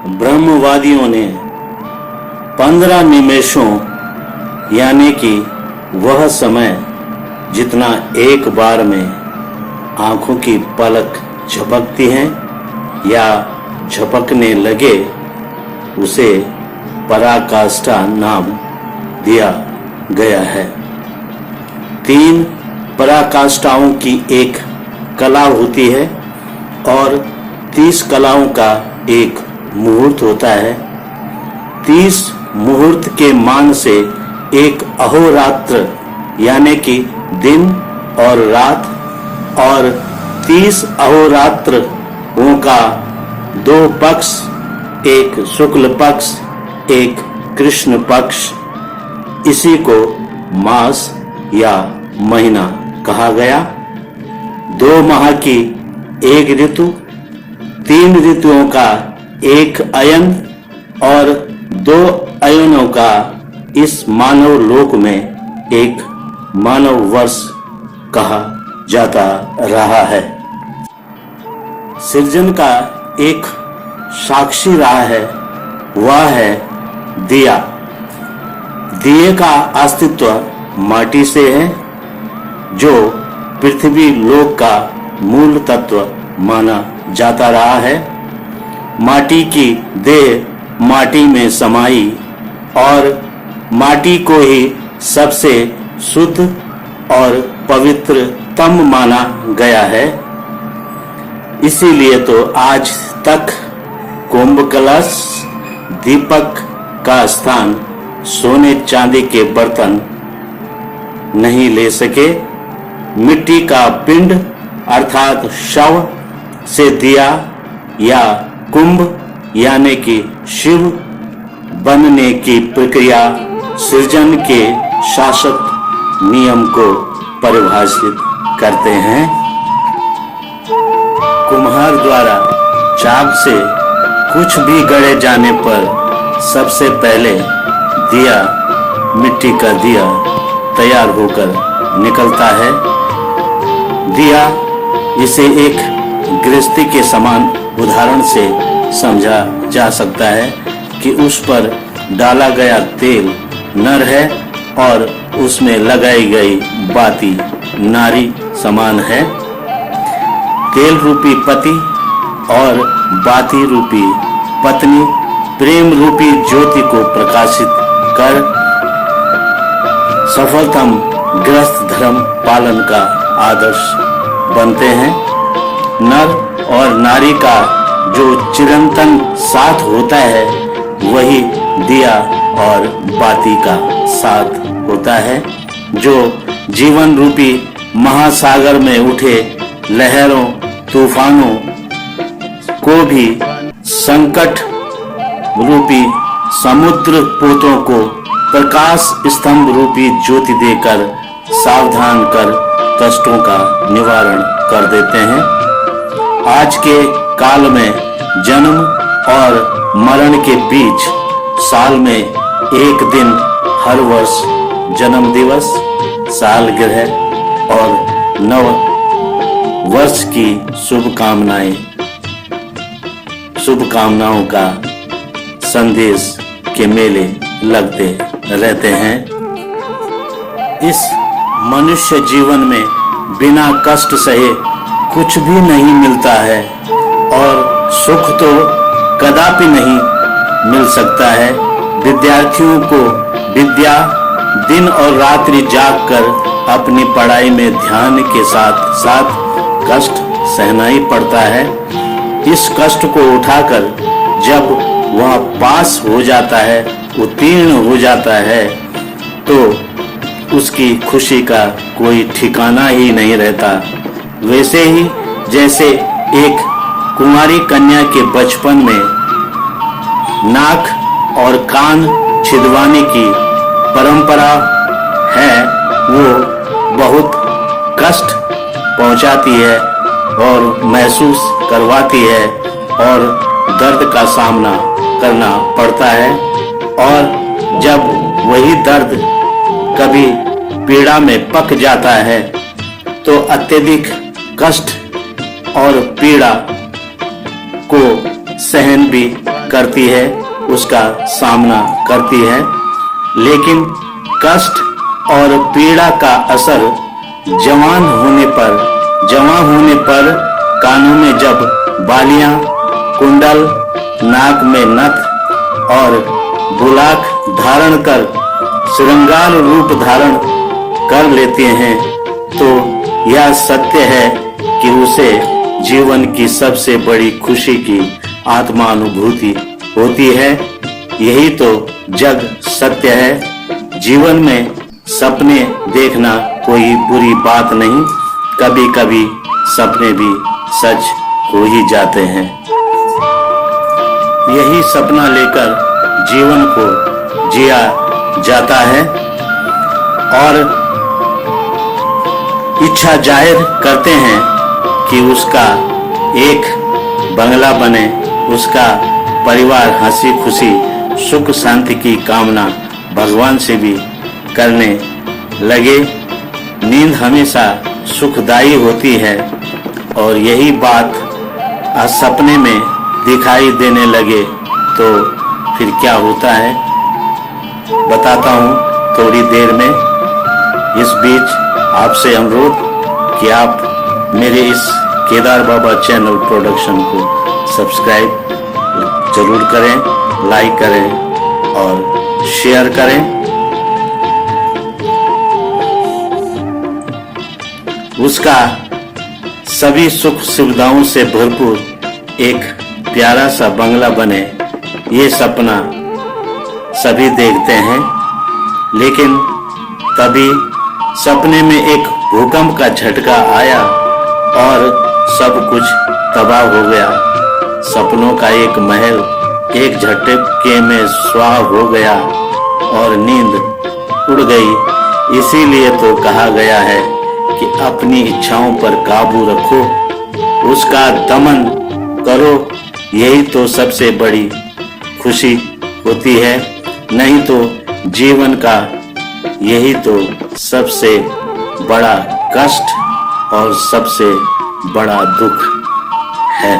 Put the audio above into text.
ब्रह्मवादियों ने 15 निमेषों यानी कि वह समय जितना एक बार में आंखों की पलक झपकती है या झपकने लगे, उसे पराकाष्ठा नाम दिया गया है। 3 पराकाष्ठाओं की एक कला होती है और 30 कलाओं का एक मुहूर्त होता है। 30 मुहूर्त के मान से एक अहोरात्र यानी कि दिन और रात, और 30 अहोरात्रों का 2 पक्ष, एक शुक्ल पक्ष, एक कृष्ण पक्ष, इसी को मास या महीना कहा गया। 2 माह की एक ऋतु, 3 ऋतुओं का एक अयन और 2 अयनों का इस मानव लोक में एक मानव वर्ष कहा जाता रहा है। सृजन का एक साक्षी रहा है, वह है दिया। दिए का अस्तित्व माटी से है, जो पृथ्वी लोक का मूल तत्व माना जाता रहा है। माटी की देह माटी में समाई और माटी को ही सबसे शुद्ध और पवित्रतम माना गया है। इसीलिए तो आज तक कुंभ कलश, दीपक का स्थान सोने चांदी के बर्तन नहीं ले सके। मिट्टी का पिंड अर्थात शव से दिया या कुंभ यानी कि शिव बनने की प्रक्रिया सृजन के शाश्वत नियम को परिभाषित करते हैं। कुम्हार द्वारा चाक से कुछ भी गढ़े जाने पर सबसे पहले दिया, मिट्टी का दिया तैयार होकर निकलता है। दिया इसे एक गृहस्थी के समान उदाहरण से समझा जा सकता है कि उस पर डाला गया तेल नर है और उसमें लगाई गई बाती नारी समान है। तेल रूपी पति और बाती रूपी पत्नी प्रेम रूपी ज्योति को प्रकाशित कर सफलतम गृहस्थ धर्म पालन का आदर्श बनते हैं। नर और नारी का जो चिरंतन साथ होता है, वही दिया और बाती का साथ होता है, जो जीवन रूपी महासागर में उठे लहरों तूफानों को भी संकट रूपी समुद्र पोतों को प्रकाश स्तंभ रूपी ज्योति देकर सावधान कर कष्टों का निवारण कर देते हैं। आज के काल में जन्म और मरण के बीच साल में एक दिन हर वर्ष जन्म दिवस, सालगिरह और नव वर्ष की शुभकामनाओं का संदेश के मेले लगते रहते हैं। इस मनुष्य जीवन में बिना कष्ट सहे कुछ भी नहीं मिलता है और सुख तो कदापि नहीं मिल सकता है। विद्यार्थियों को विद्या दिन और रात्रि जागकर अपनी पढ़ाई में ध्यान के साथ साथ कष्ट सहना ही पड़ता है। इस कष्ट को उठाकर जब वह पास हो जाता है, उत्तीर्ण हो जाता है, तो उसकी खुशी का कोई ठिकाना ही नहीं रहता। वैसे ही जैसे एक कुंवारी कन्या के बचपन में नाक और कान छिदवाने की परंपरा है, वो बहुत कष्ट पहुंचाती है और महसूस करवाती है और दर्द का सामना करना पड़ता है। और जब वही दर्द कभी पीड़ा में पक जाता है तो अत्यधिक कष्ट और पीड़ा को सहन भी करती है, उसका सामना करती है, लेकिन कष्ट और पीड़ा का असर जवान होने पर कानों में जब बालियां, कुंडल, नाक में नथ और बुलाक धारण कर श्रृंगार रूप धारण कर लेते हैं, तो यह सत्य है कि उसे जीवन की सबसे बड़ी खुशी की आत्मानुभूति होती है। यही तो जग सत्य है। जीवन में सपने देखना कोई बुरी बात नहीं, कभी कभी सपने भी सच हो ही जाते हैं। यही सपना लेकर जीवन को जिया जाता है और इच्छा जाहिर करते हैं कि उसका एक बंगला बने, उसका परिवार हंसी खुशी सुख शांति की कामना भगवान से भी करने लगे। नींद हमेशा सुखदायी होती है और यही बात सपने में दिखाई देने लगे तो फिर क्या होता है बताता हूँ थोड़ी देर में। इस बीच आपसे अनुरोध कि आप मेरे इस केदार बाबा चैनल प्रोडक्शन को सब्सक्राइब जरूर करें, लाइक करें और शेयर करें। उसका सभी सुख सुविधाओं से भरपूर एक प्यारा सा बंगला बने, ये सपना सभी देखते हैं, लेकिन तभी सपने में एक भूकंप का झटका आया और सब कुछ तबाह हो गया। सपनों का एक महल एक झटके में स्वाह हो गया और नींद उड़ गई। इसीलिए तो कहा गया है कि अपनी इच्छाओं पर काबू रखो, उसका दमन करो, यही तो सबसे बड़ी खुशी होती है। नहीं तो जीवन का यही तो सबसे बड़ा कष्ट और सबसे बड़ा दुख है।